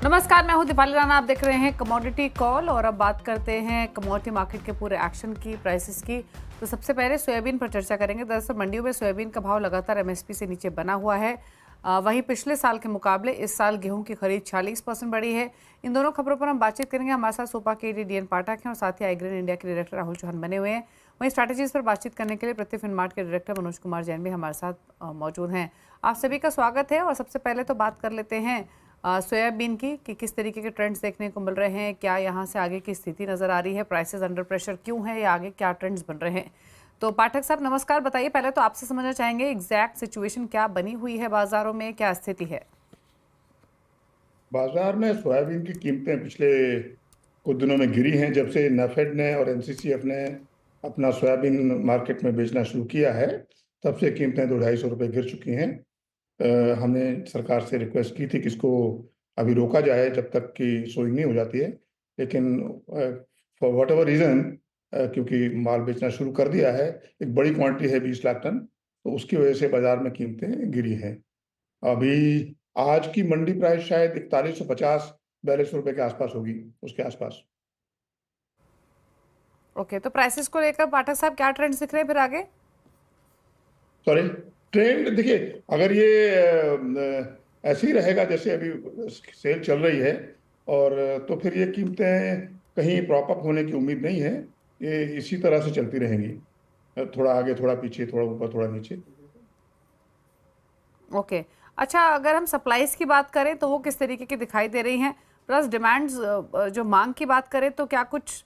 नमस्कार, मैं हूं दीपाली राणा। आप देख रहे हैं कमोडिटी कॉल और अब बात करते हैं कमोडिटी मार्केट के पूरे एक्शन की, प्राइसेस की। तो सबसे पहले सोयाबीन पर चर्चा करेंगे। दरअसल मंडियों में सोयाबीन का भाव लगातार एमएसपी से नीचे बना हुआ है। वहीं पिछले साल के मुकाबले इस साल गेहूं की खरीद 46% बढ़ी है। इन दोनों खबरों पर हम बातचीत करेंगे। हमारे साथ सोपा के डीएन पाठक हैं और साथ ही आईग्रेन इंडिया के डायरेक्टर राहुल चौहान बने हुए हैं। वहीं स्ट्रैटेजीज पर बातचीत करने के लिए प्रति फिनमार्ट के डायरेक्टर मनोज कुमार जैन भी हमारे साथ मौजूद हैं। आप सभी का स्वागत है। और सबसे पहले तो बात कर लेते हैं सोयाबीन की कि किस तरीके के ट्रेंड्स देखने को मिल रहे हैं, क्या यहाँ से आगे की स्थिति नजर आ रही है, प्राइसेस अंडर प्रेशर क्यों है या आगे क्या ट्रेंड्स बन रहे हैं। तो पाठक साहब नमस्कार, बताइए। पहले तो आपसे समझना चाहेंगे एग्जैक्ट सिचुएशन क्या बनी हुई है, बाजारों में क्या स्थिति है। बाजार में सोयाबीन की कीमतें पिछले कुछ दिनों में गिरी हैं। जब से नाफेड ने और एनसीसीएफ ने अपना सोयाबीन मार्केट में बेचना शुरू किया है, तब से कीमतें 200-250 रुपये गिर चुकी हैं। हमने सरकार से रिक्वेस्ट की थी कि इसको अभी रोका जाए जब तक कि सोइंग नहीं हो जाती है, लेकिन फॉर वट एवर रीज़न, क्योंकि माल बेचना शुरू कर दिया है, एक बड़ी क्वांटिटी है 20 लाख टन, तो उसकी वजह से बाजार में कीमतें गिरी हैं। अभी आज की मंडी प्राइस शायद 4150-4200 रुपए के आसपास होगी, उसके आसपास। ओके, तो प्राइसेस को लेकर पाठक साहब क्या ट्रेंड्स दिख रहे हैं फिर आगे। सॉरी, ट्रेंड देखिए, अगर ये ऐसे ही रहेगा जैसे अभी सेल चल रही है, और तो फिर ये कीमतें कहीं प्रॉप अप होने की उम्मीद नहीं है। ये इसी तरह से चलती रहेंगी, थोड़ा आगे थोड़ा पीछे, थोड़ा ऊपर थोड़ा नीचे। ओके, अच्छा, अगर हम सप्लाईज की बात करें तो वो किस तरीके की दिखाई दे रही हैं, प्लस डिमांड्स जो मांग की बात करें तो क्या कुछ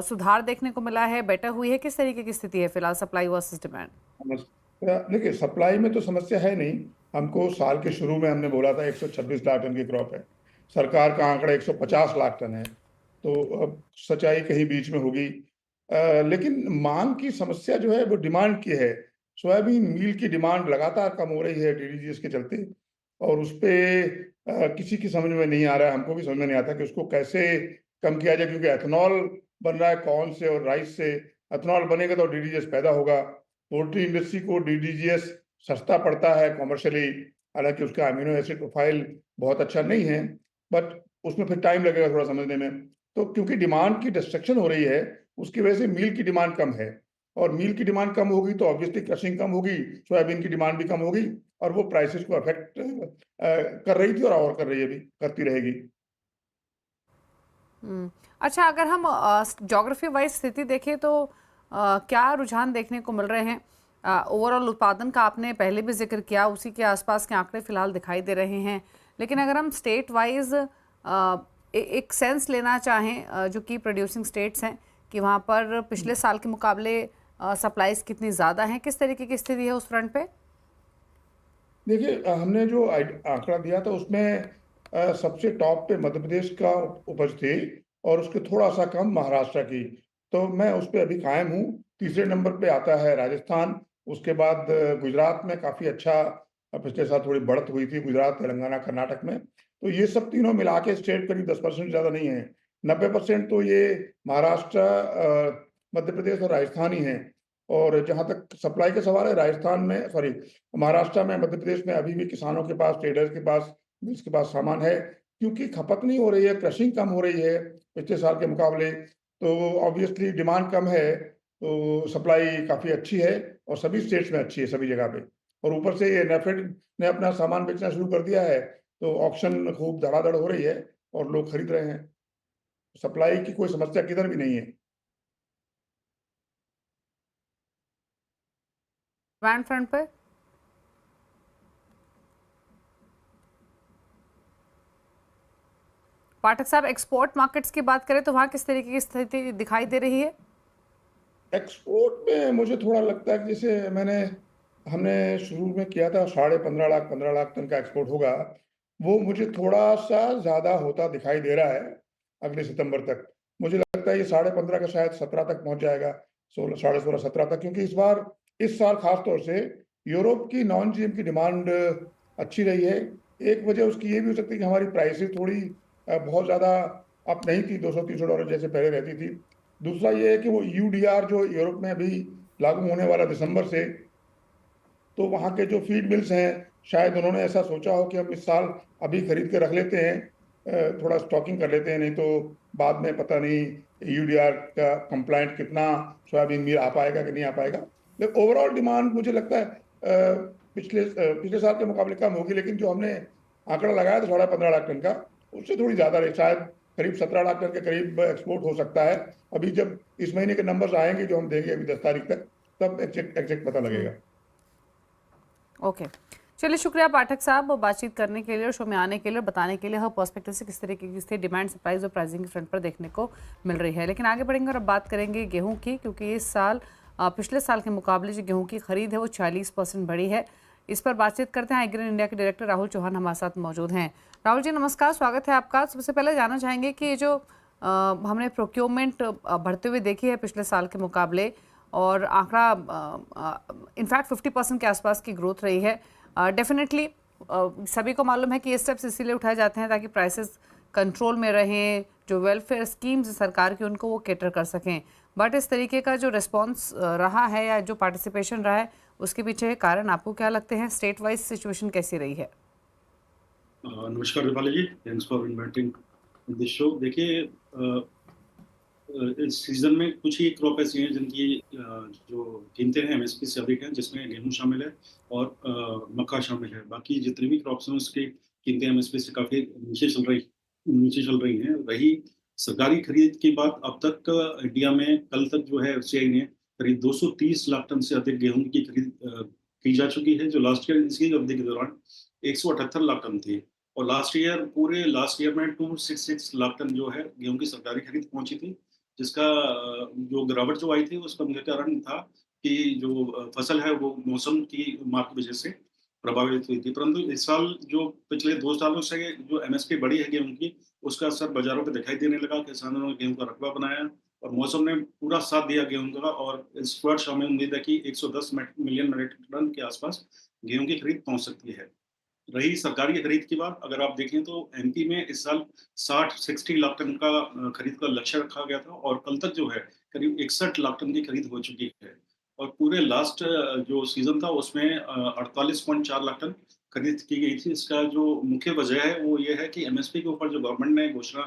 सुधार देखने को मिला है, बेटर हुई है, किस तरीके की स्थिति है फिलहाल सप्लाई वर्सेस डिमांड। देखिए, सप्लाई में तो समस्या है नहीं। हमको साल के शुरू में हमने बोला था 126 लाख टन की क्रॉप है, सरकार का आंकड़ा 150 लाख टन है, तो अब सच्चाई कहीं बीच में होगी। लेकिन मांग की समस्या जो है वो डिमांड की है। सोयाबीन मील की डिमांड लगातार कम हो रही है डीडीजीएस के चलते, और उस पे किसी की समझ में नहीं आ रहा है, हमको भी समझ में नहीं आता कि उसको कैसे कम किया जाए, क्योंकि एथेनॉल बन रहा है कॉर्न से और राइस से। एथेनॉल बनेगा तो डीडीजीएस पैदा होगा। पोल्ट्री इंडस्ट्री को डीडीजीएस सस्ता पड़ता है कॉमर्शियली, हालांकि उसका अमीनो एसिड प्रोफाइल बहुत अच्छा नहीं है, बट उसमें फिर टाइम लगेगा थोड़ा समझने में। तो क्योंकि डिमांड की डिस्ट्रक्शन हो रही है, उसकी वजह से मील की डिमांड कम है, और मील की डिमांड कम होगी तो ऑब्वियसली क्रशिंग कम होगी, सोयाबीन की डिमांड भी कम होगी, और वो प्राइसेस को अफेक्ट कर रही थी और कर रही है, भी करती रहेगी। अच्छा, अगर हम ज्योग्राफी वाइज स्थिति देखें तो क्या रुझान देखने को मिल रहे हैं। ओवरऑल उत्पादन का आपने पहले भी जिक्र किया, उसी के आसपास के आंकड़े फिलहाल दिखाई दे रहे हैं। लेकिन अगर हम स्टेट वाइज एक सेंस लेना चाहें, जो की प्रोड्यूसिंग स्टेट्स हैं, कि वहाँ पर पिछले साल के मुकाबले सप्लाईज कितनी ज़्यादा हैं, किस तरीके की स्थिति है उस फ्रंट पे। देखिए, हमने जो आंकड़ा दिया था उसमें सबसे टॉप पे मध्य प्रदेश का उपज थी, और उसके थोड़ा सा कम महाराष्ट्र की। तो मैं उस पर अभी कायम हूँ। तीसरे नंबर पे आता है राजस्थान। उसके बाद गुजरात में काफ़ी अच्छा, पिछले साल थोड़ी बढ़त हुई थी गुजरात, तेलंगाना, कर्नाटक में। तो ये सब तीनों मिला के स्टेट करीब 10% ज़्यादा नहीं है, 90% तो ये महाराष्ट्र, मध्य प्रदेश और राजस्थान ही हैं। और जहाँ तक सप्लाई का सवाल है, राजस्थान में, सॉरी, महाराष्ट्र में, मध्य प्रदेश में अभी भी किसानों के पास, ट्रेडर्स के पास, मिल्स के पास सामान है, क्योंकि खपत नहीं हो रही है, क्रशिंग कम हो रही है पिछले साल के मुकाबले। तो ऑब्वियसली डिमांड कम है, तो सप्लाई काफ़ी अच्छी है, और सभी स्टेट्स में अच्छी है, सभी जगह पे। और ऊपर से ये नेफेड ने अपना सामान बेचना शुरू कर दिया है, तो ऑक्शन खूब धड़ाधड़ हो रही है और लोग खरीद रहे हैं। सप्लाई की कोई समस्या किधर भी नहीं है। डिमांड फ्रंट पे पाठक साहब, एक्सपोर्ट मार्केट्स की बात करें तो वहाँ किस तरीके की स्थिति दिखाई दे रही है। एक्सपोर्ट में मुझे थोड़ा लगता है कि जैसे हमने शुरू में किया था 15.5 लाख टन का एक्सपोर्ट होगा, वो मुझे थोड़ा सा ज़्यादा होता दिखाई दे रहा है अगले सितंबर तक। मुझे लगता है ये 15.5 का शायद 17 तक पहुंच जाएगा, 16, 16.5, 17 तक, क्योंकि इस साल खास तौर से यूरोप की नॉन जीएम की डिमांड अच्छी रही है। एक वजह उसकी ये भी हो सकती है कि हमारी प्राइसेस थोड़ी बहुत ज़्यादा अप नहीं थी, $200-300 जैसे पहले रहती थी। दूसरा ये है कि वो यूडीआर जो यूरोप में अभी लागू होने वाला दिसंबर से, तो वहाँ के जो फीड मिल्स हैं, शायद उन्होंने ऐसा सोचा हो कि हम इस साल अभी खरीद के रख लेते हैं, थोड़ा स्टॉकिंग कर लेते हैं, नहीं तो बाद में पता नहीं यूडीआर का कंप्लाइंट कितना सोयाबीन मील आ पाएगा कि नहीं आ पाएगा। लेकिन ओवरऑल डिमांड मुझे लगता है पिछले साल के मुकाबले कम होगी, लेकिन जो हमने आंकड़ा लगाया था 15.5 लाख टन का, उससे थोड़ी ज्यादा रही, शायद करीब 17 लाख टन के करीब एक्सपोर्ट हो सकता है। अभी जब इस महीने के नंबर्स आएंगे जो हम देंगे अभी 10 तारीख तक, तब एग्जैक्ट पता लगेगा। ओके, चलिए शुक्रिया पाठक साहब बातचीत करने के लिए और शो में आने के लिए और बताने के लिए हर पर्सपेक्टिव से किस तरीके की स्थिति डिमांड सप्लाईज और प्राइसिंग के फ्रंट पर देखने को मिल रही है। लेकिन आगे बढ़ेंगे और अब बात करेंगे गेहूं की, क्योंकि इस साल पिछले साल के मुकाबले जो गेहूं की खरीद है वो 40% बढ़ी है। इस पर बातचीत करते हैं। एग्रीन इंडिया के डायरेक्टर राहुल चौहान हमारे साथ मौजूद हैं। राहुल जी नमस्कार, स्वागत है आपका। सबसे पहले जानना चाहेंगे कि जो हमने प्रोक्योरमेंट बढ़ते हुए देखी है पिछले साल के मुकाबले, और आंकड़ा इनफैक्ट 50% के आसपास की ग्रोथ रही है। डेफिनेटली सभी को मालूम है कि ये स्टेप्स इसीलिए उठाए जाते हैं ताकि प्राइसेस कंट्रोल में रहें, जो वेलफेयर स्कीम्स सरकार की उनको वो कैटर कर सकें। बट इस तरीके का जो रिस्पांस रहा है या जो पार्टिसिपेशन रहा है, उसके पीछे कारण आपको क्या लगते हैं? स्टेट वाइज सिचुएशन कैसी रही है? नमस्कार Deepali ji, thanks for inviting this show. देखिए, इस सीजन में कुछ ही क्रॉप ऐसी हैं जिनकी जो कीमतें हैं एमएसपी से अधिक हैं, जिसमें गेहूं शामिल है और मक्का शामिल है। बाकी जितनी भी क्रॉप्स हैं उसकी कीमतें एमएसपी से काफ़ी नीचे चल रही हैं। रही सरकारी खरीद की बात, अब तक इंडिया में कल तक जो है एफसीआई ने करीब 230 लाख टन से अधिक गेहूं की खरीद की जा चुकी है, जो लास्ट ईयर इसी अवधि के दौरान 178 लाख टन थी। और पूरे लास्ट ईयर में 266 लाख टन जो है गेहूं की सरकारी खरीद पहुंची थी, जिसका जो गिरावट जो आई थी उसका मुख्य कारण था कि जो फसल है वो मौसम की मार की वजह से प्रभावित हुई थी। परंतु इस साल जो पिछले 2 सालों से जो एमएसपी बढ़ी है गेहूं की, उसका असर बाजारों पे दिखाई देने लगा। किसानों ने गेहूं का रकबा बनाया और मौसम ने पूरा साथ दिया गेहूं का, और इस वर्ष हमें उम्मीद है कि 110 मिलियन मीट्रिक टन के आसपास गेहूं की खरीद पहुंच सकती है। रही सरकारी खरीद की बात, अगर आप देखें तो एमपी में इस साल 60 लाख टन का खरीद का लक्ष्य रखा गया था, और कल तक जो है करीब 61 लाख टन की खरीद हो चुकी है। और पूरे लास्ट जो सीजन था उसमें 48.4 लाख टन खरीद की गई थी। इसका जो मुख्य वजह है वो ये है कि एमएसपी के ऊपर जो गवर्नमेंट ने घोषणा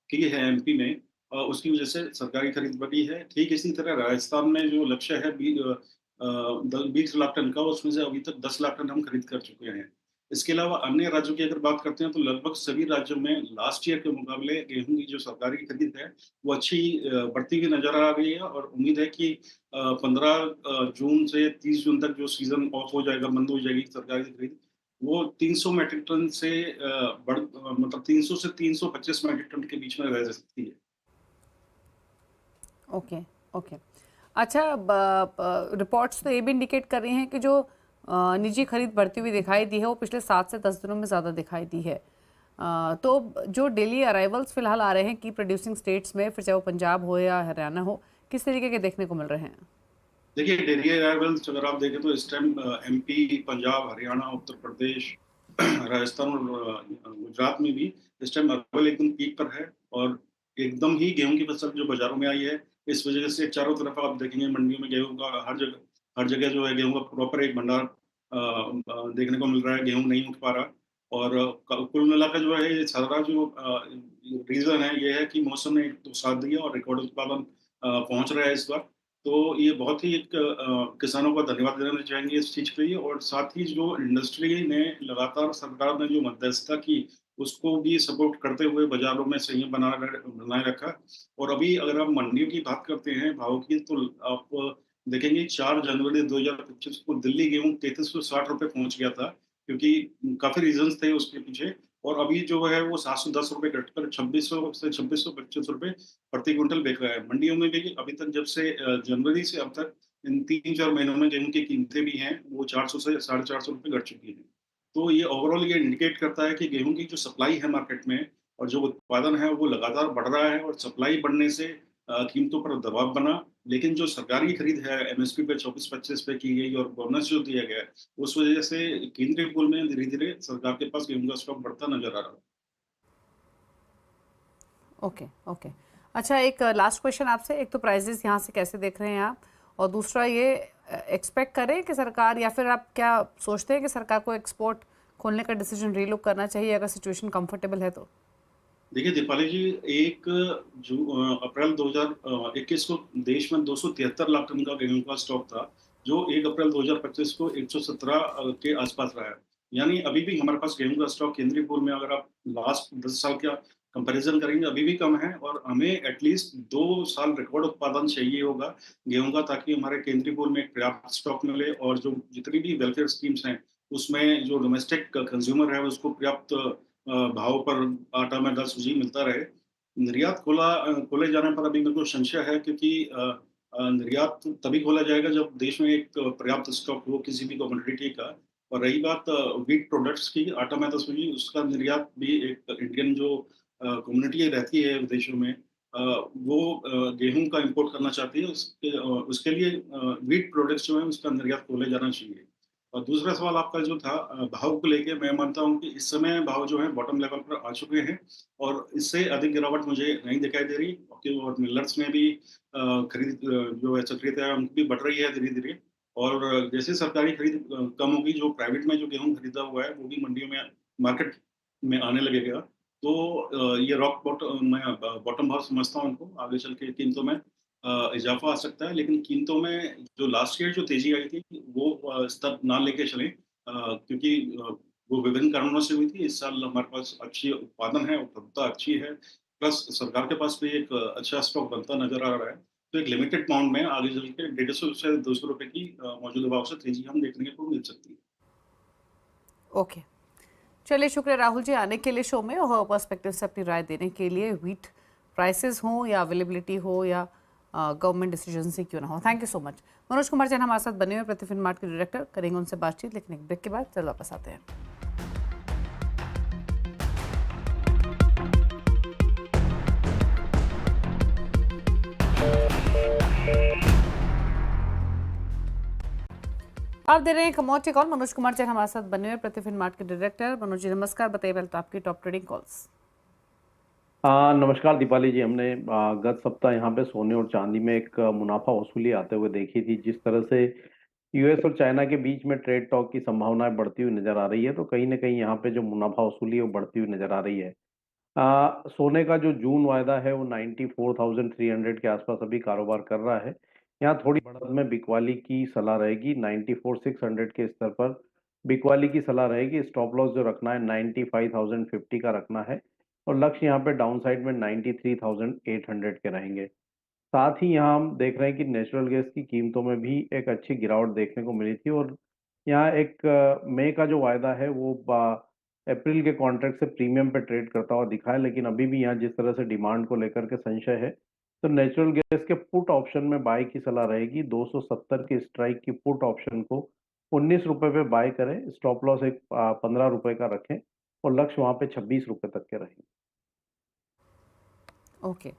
की है एमपी में, उसकी वजह से सरकारी खरीद बढ़ी है। ठीक इसी तरह राजस्थान में जो लक्ष्य है 20 लाख टन का, उसमें से अभी तक 10 लाख टन हम खरीद कर चुके हैं। इसके अलावा अन्य राज्यों की अगर बात करते हैं तो लगभग सभी राज्यों में लास्ट ईयर के मुकाबले गेहूं की जो सरकारी खरीद है वो अच्छी बढ़ती हुई नजर आ रही है। और उम्मीद है कि 15 जून से 30 जून तक जो सीजन ऑफ हो जाएगा, बंद हो जाएगी सरकारी खरीद, वो 300 मैट्रिक टन से मतलब 300 से 325 मैट्रिक टन के बीच में रह सकती है। Okay, okay. अच्छा, रिपोर्ट्स तो ये भी इंडिकेट कर रही हैं कि जो निजी खरीद बढ़ती हुई दिखाई दी है वो पिछले 7 से 10 दिनों में ज़्यादा दिखाई दी है। तो जो डेली अराइवल्स फिलहाल आ रहे हैं की प्रोड्यूसिंग स्टेट्स में, फिर चाहे वो पंजाब हो या हरियाणा हो, किस तरीके के देखने को मिल रहे हैं? देखिए, डेली अराइवल्स अगर आप देखें तो इस टाइम एमपी, पंजाब, हरियाणा, उत्तर प्रदेश, राजस्थान और गुजरात में भी इस टाइम अराइवल एकदम पीक पर है। और एकदम ही गेहूं की फसल जो बाजारों में आई है, इस वजह से चारों तरफ आप देखेंगे मंडियों में गेहूं का हर जगह जो है गेहूं का प्रॉपर एक भंडार देखने को मिल रहा है। गेहूं नहीं उठ पा रहा। और कुल मिलाकर जो है ये सारा जो रीजन है ये है कि मौसम ने एक तो साथ दिया और रिकॉर्ड उत्पादन पहुंच रहा है इस बार। तो ये बहुत ही एक किसानों को धन्यवाद देना चाहेंगे इस चीज़ के लिए। और साथ ही जो इंडस्ट्री ने लगातार सरकार ने जो मध्यस्थता की, उसको भी सपोर्ट करते हुए बाज़ारों में संयम बनाए रखा। और अभी अगर आप मंडियों की बात करते हैं भाव की, तो आप देखेंगे 4 जनवरी 2025 को दिल्ली गेहूँ 3360 रुपए पहुँच गया था, क्योंकि काफ़ी रीज़न्स थे उसके पीछे। और अभी जो है वो 710 रुपए घटकर 2600 से 2625 रुपए प्रति क्विंटल बिक रहा है। मंडियों में भी अभी तक जब से जनवरी से अब तक इन 3-4 महीनों में गेहूं की कीमतें भी हैं वो 400 से 450 रुपए घट चुकी हैं। तो ये ओवरऑल ये इंडिकेट करता है कि गेहूं की जो सप्लाई है मार्केट में और जो उत्पादन है वो लगातार बढ़ रहा है। और सप्लाई बढ़ने से कीमतों पर दबाव बना। लेकिन जो सरकारी खरीद है एमएसपी पे 24-25 पे की गई और बोनस जो दिया गया है, उस वजह से केंद्रीय पूल में धीरे धीरे सरकार के पास गेहूं का स्टॉक बढ़ता नजर आ रहा है। Okay, okay. अच्छा, एक लास्ट क्वेश्चन आपसे। एक तो प्राइजेस यहाँ से कैसे देख रहे हैं आप, और दूसरा ये एक्सपेक्ट करें कि सरकार, या फिर आप क्या सोचते हैं कि सरकार को एक्सपोर्ट खोलने का डिसीजन रीलुक करना चाहिए अगर सिचुएशन कंफर्टेबल है तो? देखिए दीपाली जी, 1 अप्रैल 2021 को देश में 273 लाख टन का गेहूँ का स्टॉक था, जो 1 अप्रैल 2025 को 117 के आसपास रहा है। यानी अभी भी हमारे पास गेहूँ का स्टॉक केंद्रीय पूल में, अगर आप लास्ट 10 साल का कंपैरिज़न करेंगे, अभी भी कम है और हमें एटलीस्ट 2 साल रिकॉर्ड उत्पादन चाहिए होगा गेहूँ का, ताकि हमारे केंद्रीय पूल में एक पर्याप्त स्टॉक मिले और जो जितनी भी वेलफेयर स्कीम्स हैं, उसमें जो डोमेस्टिक कंज्यूमर है उसको पर्याप्त भाव पर आटा, मैदा, सूजी मिलता रहे। निर्यात खोले जाने पर अभी मेरे को संशय है, क्योंकि निर्यात तभी खोला जाएगा जब देश में एक पर्याप्त स्टॉक हो किसी भी कमोडिटी का। और रही बात व्हीट प्रोडक्ट्स की, आटा, मैदा, सूजी, उसका निर्यात भी एक इंडियन जो कम्युनिटी रहती है विदेशों में, वो गेहूँ का इम्पोर्ट करना चाहती है। उसके लिए व्हीट प्रोडक्ट्स जो हैं उसका निर्यात खोले जाना चाहिए। और दूसरा सवाल आपका जो था भाव को लेके, मैं मानता हूँ कि इस समय भाव जो है बॉटम लेवल पर आ चुके हैं और इससे अधिक गिरावट मुझे नहीं दिखाई दे रही। और मिलर्स में भी खरीद जो है सक्रियता है उनकी भी बढ़ रही है धीरे-धीरे। और जैसे सरकारी खरीद कम होगी, जो प्राइवेट में जो गेहूँ खरीदा हुआ है वो भी मंडियों में, मार्केट में आने लगेगा। तो ये रॉक बॉटम, मैं बॉटम भाव समझता हूँ इनको। आगे चल के कीमतों में इज़ाफ़ा आ सकता है, लेकिन कीमतों में जो लास्ट ईयर जो तेज़ी आई थी, वो स्तर ना लेके चलें, क्योंकि वो विभिन्न कारणों से हुई थी। इस साल हमारे पास अच्छी उत्पादन है, उपलब्धता अच्छी है, प्लस सरकार के पास भी एक अच्छा स्टॉक बनता नज़र आ रहा है। तो एक लिमिटेड पाउंड में आगे चल के 150 से ₹200 की मौजूदा भाव से तेज़ी हम देखने को मिल सकती है। ओके, चलिए शुक्रिया राहुल जी आने के लिए शो में और पर्सपेक्टिव से अपनी राय देने के लिए। व्हीट प्राइसेस हो या अवेलेबिलिटी हो या गवर्नमेंट डिसीजन से क्यों ना हो, thank you so much. Manoj Kumar Jain हमारे साथ बने हुए प्रतिफिन मार्ट के डायरेक्टर, करेंगे उनसे बातचीत, लेकिन एक ब्रेक के बाद चलो वापस आते हैं। आप दे रहे हैं कमोडिटी कॉल, मनोज कुमार जैन हमारे साथ बने हुए प्रतिफिन मार्ट के डायरेक्टर। मनोज जी नमस्कार, बताइए पहले तो आपकी टॉप ट्रेडिंग कॉल्स। नमस्कार दीपाली जी। हमने गत सप्ताह यहाँ पे सोने और चांदी में एक मुनाफा वसूली आते हुए देखी थी। जिस तरह से यूएस और चाइना के बीच में ट्रेड टॉक की संभावनाएं बढ़ती हुई नजर आ रही है, तो कहीं ना कहीं यहाँ पे जो मुनाफा वसूली है वो बढ़ती हुई नजर आ रही है। सोने का जो जून वायदा है वो 94,300 के आसपास अभी कारोबार कर रहा है। यहाँ थोड़ी बढ़त में बिकवाली की सलाह रहेगी। 94,600 के स्तर पर बिकवाली की सलाह रहेगी। स्टॉप लॉस जो रखना है 95,050 का रखना है और लक्ष्य यहाँ पे डाउन साइड में 93,800 के रहेंगे। साथ ही यहाँ हम देख रहे हैं कि नेचुरल गैस की कीमतों में भी एक अच्छी गिरावट देखने को मिली थी और यहाँ एक मई का जो वायदा है वो अप्रैल के कॉन्ट्रैक्ट से प्रीमियम पे ट्रेड करता हुआ दिखा है। लेकिन अभी भी यहाँ जिस तरह से डिमांड को लेकर के संशय है, तो नेचुरल गैस के पुट ऑप्शन में बाय की सलाह रहेगी। 270 की स्ट्राइक की पुट ऑप्शन को 19 रुपए पे बाय करें। स्टॉप लॉस एक 15 रुपए का रखें और लक्ष्य वहां पे 26 रुपए तक के रहेंगे। ओके,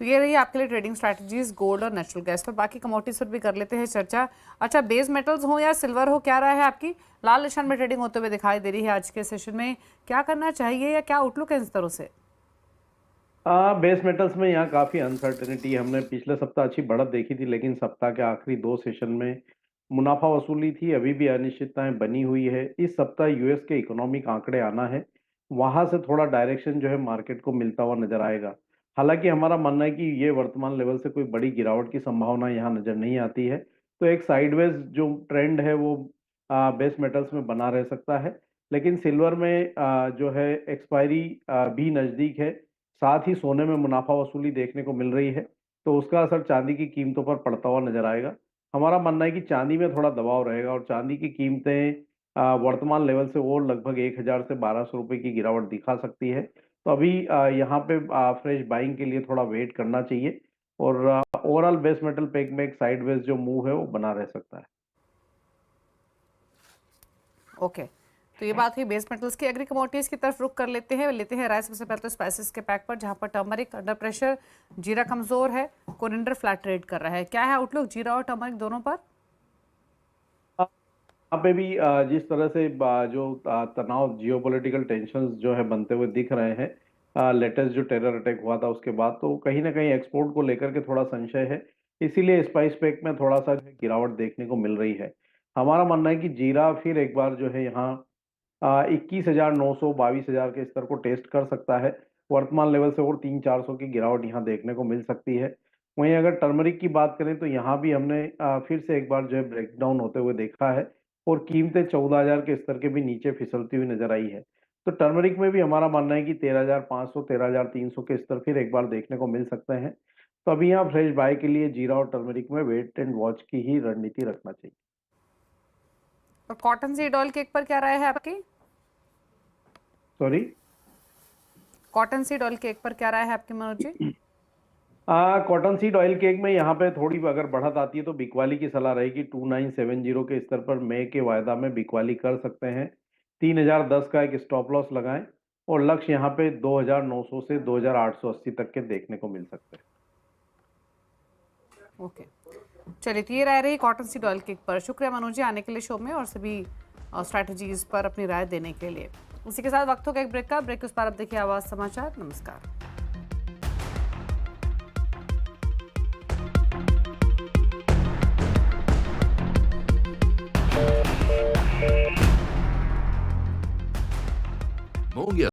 तो ये रही आपके लिए ट्रेडिंग स्ट्रैटेजीज गोल्ड और नेचुरल गैस पर। बाकी कमोडिटीज पर भी कर लेते हैं चर्चा। अच्छा, बेस मेटल्स हो या सिल्वर हो, क्या राय है आपकी? लाल निशान में ट्रेडिंग होते हुए दिखाई दे रही है आज के सेशन में, क्या करना चाहिए या क्या आउटलुक है इन स्तरों से? बेस मेटल्स में यहाँ काफी अनसर्टेनिटी। हमने पिछले सप्ताह अच्छी बढ़त देखी थी, लेकिन सप्ताह के आखिरी 2 सेशन में मुनाफा वसूली थी। अभी भी अनिश्चितताएं बनी हुई है। इस सप्ताह यूएस के इकोनॉमिक आंकड़े आना है, वहां से थोड़ा डायरेक्शन जो है मार्केट को मिलता हुआ नजर आएगा। हालांकि हमारा मानना है कि ये वर्तमान लेवल से कोई बड़ी गिरावट की संभावना यहाँ नजर नहीं आती है, तो एक साइडवेज जो ट्रेंड है वो बेस मेटल्स में बना रह सकता है। लेकिन सिल्वर में जो है एक्सपायरी भी नजदीक है। साथ ही सोने में मुनाफा वसूली देखने को मिल रही है, तो उसका असर चांदी की कीमतों पर पड़ता हुआ नजर आएगा। हमारा मानना है कि चांदी में थोड़ा दबाव रहेगा और चांदी की कीमतें वर्तमान लेवल से और लगभग 1000 से 1200 रुपए की गिरावट दिखा सकती है। तो अभी यहाँ पे फ्रेश बाइंग के लिए थोड़ा वेट करना चाहिए और ओवरऑल बेस मेटल पेग में एक साइडवेज जो मूव है वो बना रह सकता है। ओके, तो ये बात हुई बेस मेटल्स की। एग्री कमोडिटीज की तरफ रुख कर लेते हैं राय। सबसे पहले तो स्पाइसेस के पैक पर, जहां पर टर्मरिक अंडर प्रेशर, जीरा कमजोर है, कोरिएंडर फ्लैट ट्रेड कर रहा है। क्या है आउटलुक जीरा और टर्मरिक दोनों पर? यहाँ पे भी जिस तरह से जो तनाव, जियोपॉलिटिकल टेंशंस जो है बनते हुए दिख रहे हैं, लेटेस्ट जो टेरर अटैक हुआ था उसके बाद, तो कहीं ना कहीं एक्सपोर्ट को लेकर के थोड़ा संशय है। इसीलिए स्पाइस पैक में थोड़ा सा गिरावट देखने को मिल रही है। हमारा मानना है कि जीरा फिर एक बार जो है यहाँ 21,900 22,000 के स्तर को टेस्ट कर सकता है। वर्तमान लेवल से और 300-400 की गिरावट यहाँ देखने को मिल सकती है। वहीं अगर टर्मरिक की बात करें तो यहाँ भी हमने फिर से एक बार जो है ब्रेकडाउन होते हुए देखा है और कीमतें 14,000 के स्तर के भी नीचे फिसलती हुई नजर आई है। तो टर्मरिक में भी हमारा मानना है कि 13,500 13,300 के स्तर फिर एक बार देखने को मिल सकते हैं। तो अभी यहाँ फ्रेश बाय के लिए जीरा और टर्मरिक में वेट एंड वॉच की ही रणनीति रखना चाहिए। और कॉटन सीड ऑयल केक पर क्या राय है आपकी? Sorry, cotton seed oil cake पर क्या राय है आपकी Manoj ji? Cotton seed oil cake में यहाँ पे थोड़ी अगर बढ़त आती है तो बिकवाली की सलाह रहेगी। 2970 के स्तर पर मई के वायदा में बिकवाली कर सकते हैं। 3010 का एक स्टॉप लॉस लगाएं और लक्ष्य यहाँ पे 2900 से 2880 तक के देखने को मिल सकते हैं। ओके, चलिए, तो ये राय रही कॉटन सीड ऑयल केक पर। शुक्रिया मनोज जी आने के लिए शो में और सभी स्ट्रैटेजीज पर अपनी राय देने के लिए। इसी के साथ वक्त हो गया एक ब्रेक का। ब्रेक के उस पर अब देखिए आवाज समाचार। नमस्कार। मूंग या